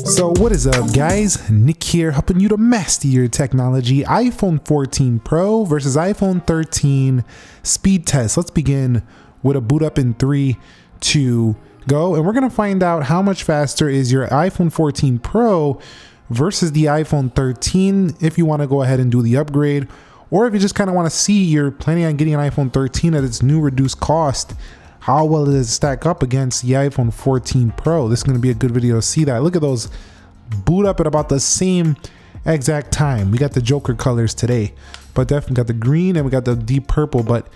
So what is up guys, Nick here helping you to master your technology. iPhone 14 Pro versus iPhone 13 speed test. Let's begin with a boot up in 3, 2, go. And we're gonna find out how much faster is your iPhone 14 Pro versus the iPhone 13 if you wanna go ahead and do the upgrade, or if you just kinda wanna see you're planning on getting an iPhone 13 at its new reduced cost. How well does it stack up against the iPhone 14 Pro? This is going to be a good video to see that. Look at those boot up at about the same exact time. We got the Joker colors today, but definitely got the green and we got the deep purple, but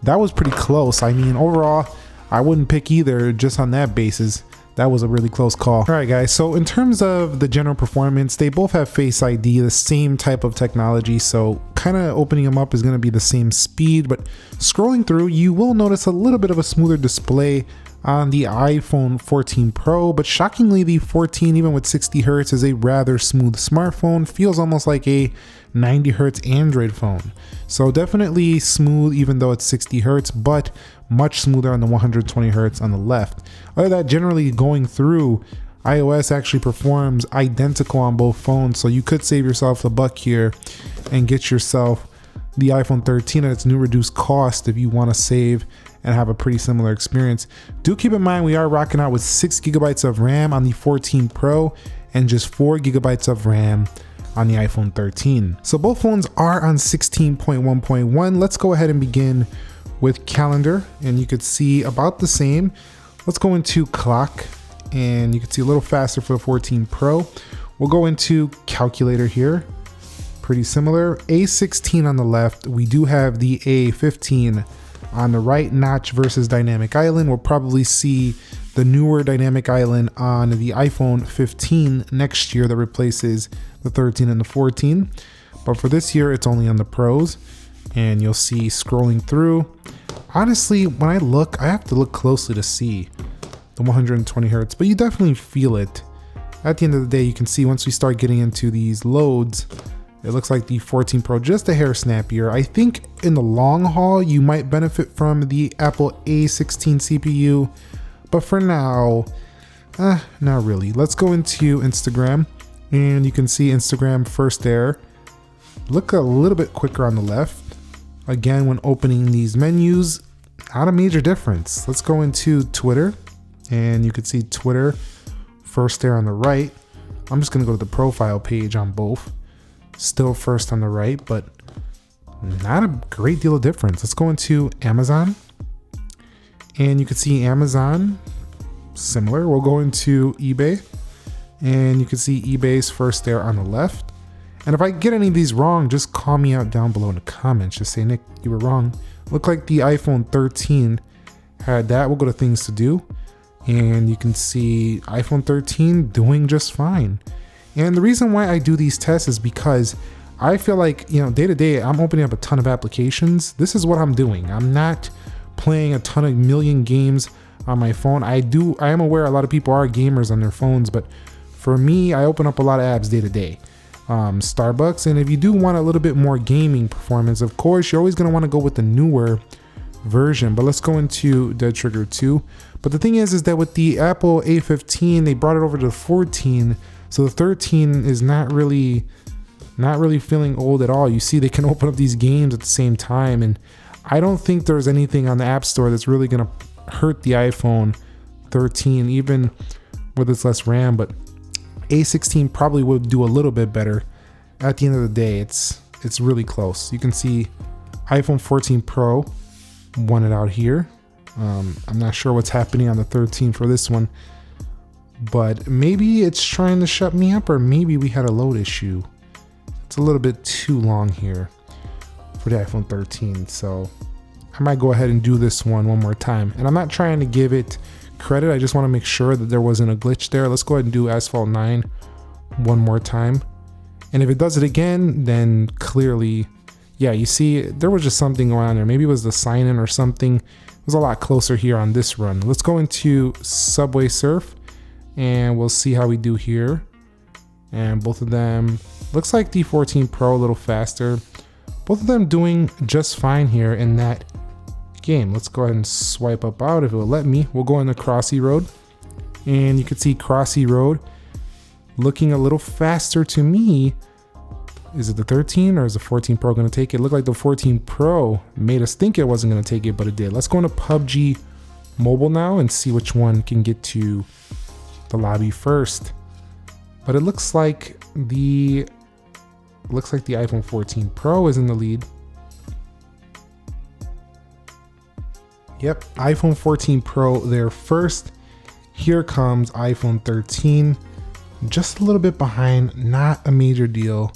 that was pretty close. I mean, overall, I wouldn't pick either just on that basis. That was a really close call. All right, guys. So in terms of the general performance, they both have Face ID, the same type of technology. So kind of opening them up is going to be the same speed, but scrolling through, you will notice a little bit of a smoother display on the iPhone 14 Pro, but shockingly the 14, even with 60 Hertz, is a rather smooth smartphone. Feels almost like a 90 Hertz Android phone. So definitely smooth even though it's 60 Hertz, but much smoother on the 120 Hertz on the left. Other than that, generally going through, iOS actually performs identical on both phones, so you could save yourself a buck here and get yourself the iPhone 13 at its new reduced cost if you want to save and have a pretty similar experience. Do keep in mind we are rocking out with 6 GB of RAM on the 14 Pro and just 4 GB of RAM on the iPhone 13. So both phones are on 16.1.1. Let's go ahead and begin with calendar, and you could see about the same. Let's go into clock, and you can see a little faster for the 14 Pro. We'll go into calculator here. Pretty similar. A16 on the left. We do have the A15 on the right. Notch versus dynamic island. We'll probably see the newer dynamic island on the iPhone 15 next year that replaces the 13 and the 14. But for this year, it's only on the Pros. And you'll see scrolling through. Honestly, when I look, I have to look closely to see the 120 Hertz, but you definitely feel it. At the end of the day, you can see once we start getting into these loads, it looks like the 14 Pro just a hair snappier. I think in the long haul, you might benefit from the Apple A16 CPU, but for now, not really. Let's go into Instagram, and you can see Instagram first there. Look a little bit quicker on the left. Again, when opening these menus, not a major difference. Let's go into Twitter, and you can see Twitter first there on the right. I'm just gonna go to the profile page on both. Still first on the right, but not a great deal of difference. Let's go into Amazon, and you can see Amazon similar. We'll go into eBay, and you can see eBay's first there on the left. And if I get any of these wrong, just call me out down below in the comments. Just say, Nick, you were wrong. Looked like the iPhone 13 had that. We'll go to things to do. And you can see iPhone 13 doing just fine. And the reason why I do these tests is because I feel like, day to day, I'm opening up a ton of applications. This is what I'm doing. I'm not playing a ton of million games on my phone. I am aware a lot of people are gamers on their phones, but for me, I open up a lot of apps day to day. Starbucks, and if you do want a little bit more gaming performance, of course you're always going to want to go with the newer version. But let's go into Dead Trigger 2. But the thing is that with the Apple A15, they brought it over to the 14, so the 13 is not really feeling old at all. You see, they can open up these games at the same time, and I don't think there's anything on the App Store that's really going to hurt the iPhone 13, even with its less RAM. But A16 probably would do a little bit better. At the end of the day, it's really close. You can see iPhone 14 Pro won it out here. I'm not sure what's happening on the 13 for this one, but maybe it's trying to shut me up, or maybe we had a load issue. It's a little bit too long here for the iPhone 13, so I might go ahead and do this one more time. And I'm not trying to give it credit, I just want to make sure that there wasn't a glitch there. Let's go ahead and do Asphalt 9 one more time, and if it does it again, then clearly, yeah, you see there was just something going on there. Maybe it was the sign in or something. It was a lot closer here on this run. Let's go into Subway Surf, and we'll see how we do here. And both of them, looks like the 14 Pro a little faster. Both of them doing just fine here in that game. Let's go ahead and swipe up out if it will let me. We'll go into Crossy Road, and you can see Crossy Road looking a little faster to me. Is it the 13 or is the 14 Pro going to take it? It looked like the 14 Pro made us think it wasn't going to take it, but it did. Let's go into PUBG Mobile now and see which one can get to the lobby first. But it looks like the iPhone 14 Pro is in the lead. Yep, iPhone 14 Pro there first. Here comes iPhone 13, just a little bit behind, not a major deal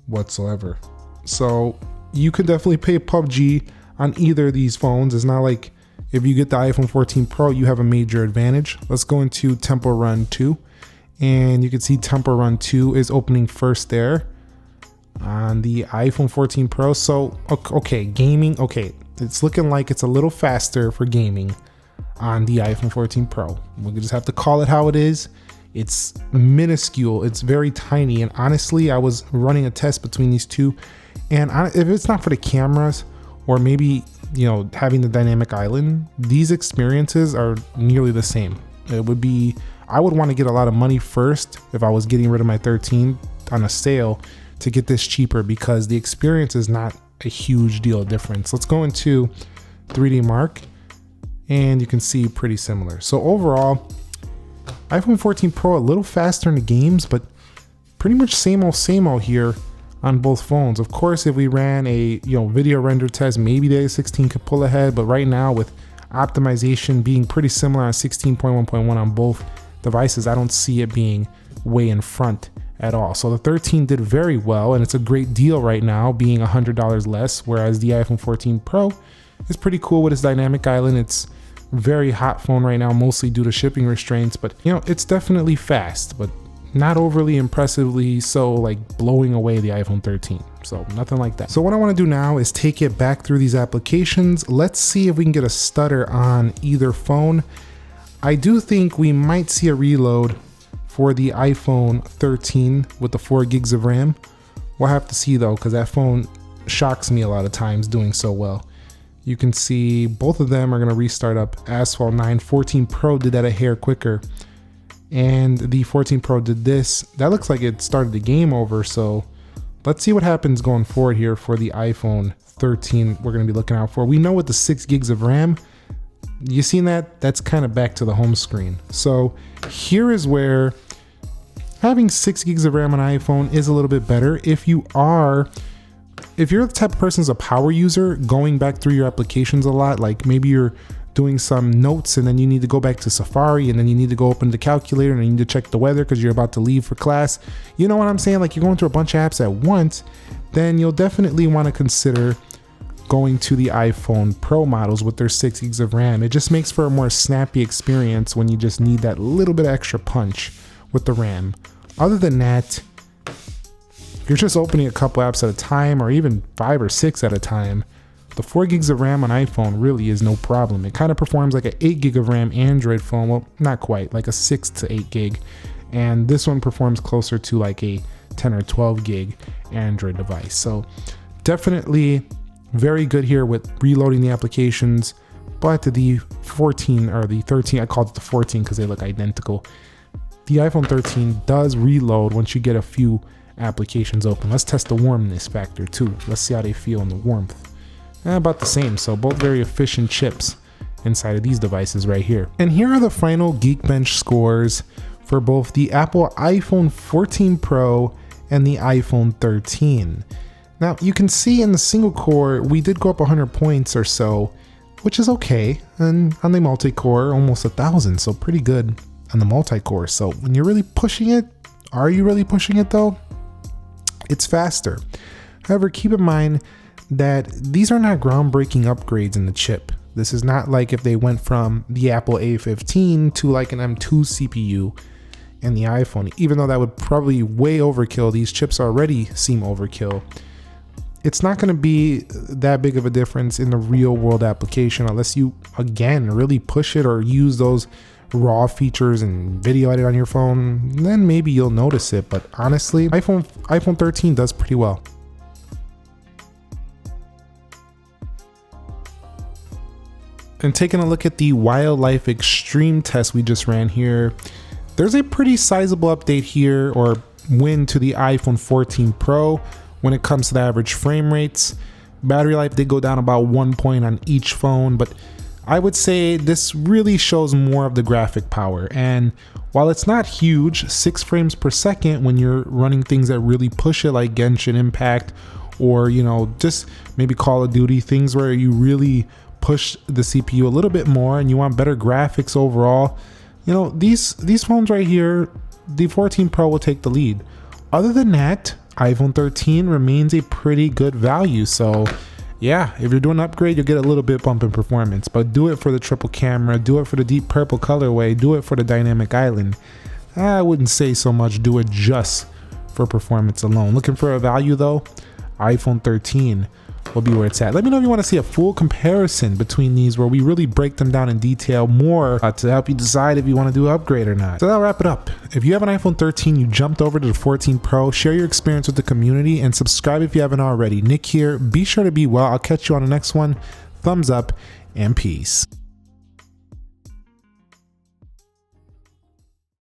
whatsoever. So you could definitely play PUBG on either of these phones. It's not like if you get the iPhone 14 Pro, you have a major advantage. Let's go into Temple Run 2. And you can see Temple Run 2 is opening first there on the iPhone 14 Pro. So, okay, gaming, okay. It's looking like it's a little faster for gaming on the iPhone 14 Pro. We just have to call it how it is. It's minuscule. It's very tiny. And honestly, I was running a test between these two. And if it's not for the cameras or maybe, you know, having the dynamic island, these experiences are nearly the same. It would be, I would want to get a lot of money first if I was getting rid of my 13 on a sale to get this cheaper, because the experience is not a huge deal difference. Let's go into 3D Mark and you can see pretty similar. So overall, iPhone 14 Pro a little faster in the games, but pretty much same old here on both phones. Of course, if we ran a video render test, maybe the A16 could pull ahead, but right now with optimization being pretty similar on 16.1.1 on both devices, I don't see it being way in front at all. So the 13 did very well, and it's a great deal right now, being $100 less, whereas the iPhone 14 Pro is pretty cool with its dynamic island. It's very hot phone right now, mostly due to shipping restraints, but it's definitely fast, but not overly impressively so, like blowing away the iPhone 13. So nothing like that. So what I want to do now is take it back through these applications. Let's see if we can get a stutter on either phone. I do think we might see a reload for the iPhone 13 with the 4 gigs of RAM. We'll have to see though, because that phone shocks me a lot of times doing so well. You can see both of them are going to restart up Asphalt 9. 14 Pro did that a hair quicker, and the 14 Pro did this. That looks like it started the game over, so let's see what happens going forward here for the iPhone 13 we're going to be looking out for. We know with the 6 gigs of RAM, you seen that? That's kind of back to the home screen. So here is where having 6 gigs of RAM on iPhone is a little bit better. If you're the type of person who's a power user, going back through your applications a lot, like maybe you're doing some notes and then you need to go back to Safari and then you need to go open the calculator and you need to check the weather because you're about to leave for class. You know what I'm saying? Like you're going through a bunch of apps at once, then you'll definitely want to consider going to the iPhone Pro models with their 6 gigs of RAM. It just makes for a more snappy experience when you just need that little bit of extra punch with the RAM. Other than that, if you're just opening a couple apps at a time or even 5 or 6 at a time, the 4 gigs of RAM on iPhone really is no problem. It kind of performs like an 8 gig of RAM Android phone. Well, not quite, like a 6 to 8 gig. And this one performs closer to like a 10 or 12 gig Android device. So definitely very good here with reloading the applications. But the 14 or the 13, I called it the 14 because they look identical. The iPhone 13 does reload once you get a few applications open. Let's test the warmness factor too. Let's see how they feel in the warmth. About the same, so both very efficient chips inside of these devices right here. And here are the final Geekbench scores for both the Apple iPhone 14 Pro and the iPhone 13. Now you can see in the single core, we did go up 100 points or so, which is okay. And on the multi-core, almost 1,000, so pretty good on the multi-core. So when you're really pushing it, are you really pushing it though? It's faster. However, keep in mind that these are not groundbreaking upgrades in the chip. This is not like if they went from the Apple A15 to like an M2 CPU in the iPhone, even though that would probably way overkill. These chips already seem overkill. It's not going to be that big of a difference in the real world application unless you, again, really push it or use those raw features and video edit on your phone. Then maybe you'll notice it. But honestly, iPhone 13 does pretty well. And taking a look at the wildlife extreme test we just ran here, there's a pretty sizable update here, or win, to the iPhone 14 Pro when it comes to the average frame rates. Battery life did go down about 1 point on each phone, but I would say this really shows more of the graphic power. And while it's not huge, 6 frames per second when you're running things that really push it, like Genshin Impact, or just maybe Call of Duty, things where you really push the CPU a little bit more and you want better graphics overall, these phones right here, the 14 Pro will take the lead. Other than that, iPhone 13 remains a pretty good value. So yeah, if you're doing an upgrade, you'll get a little bit bump in performance, but do it for the triple camera, do it for the deep purple colorway, do it for the dynamic island. I wouldn't say so much do it just for performance alone. Looking for a value though, iPhone 13 will be where it's at. Let me know if you want to see a full comparison between these, where we really break them down in detail more to help you decide if you want to do an upgrade or not. So that'll wrap it up. If you have an iPhone 13, you jumped over to the 14 Pro, share your experience with the community and subscribe if you haven't already. Nick here. Be sure to be well. I'll catch you on the next one. Thumbs up and peace.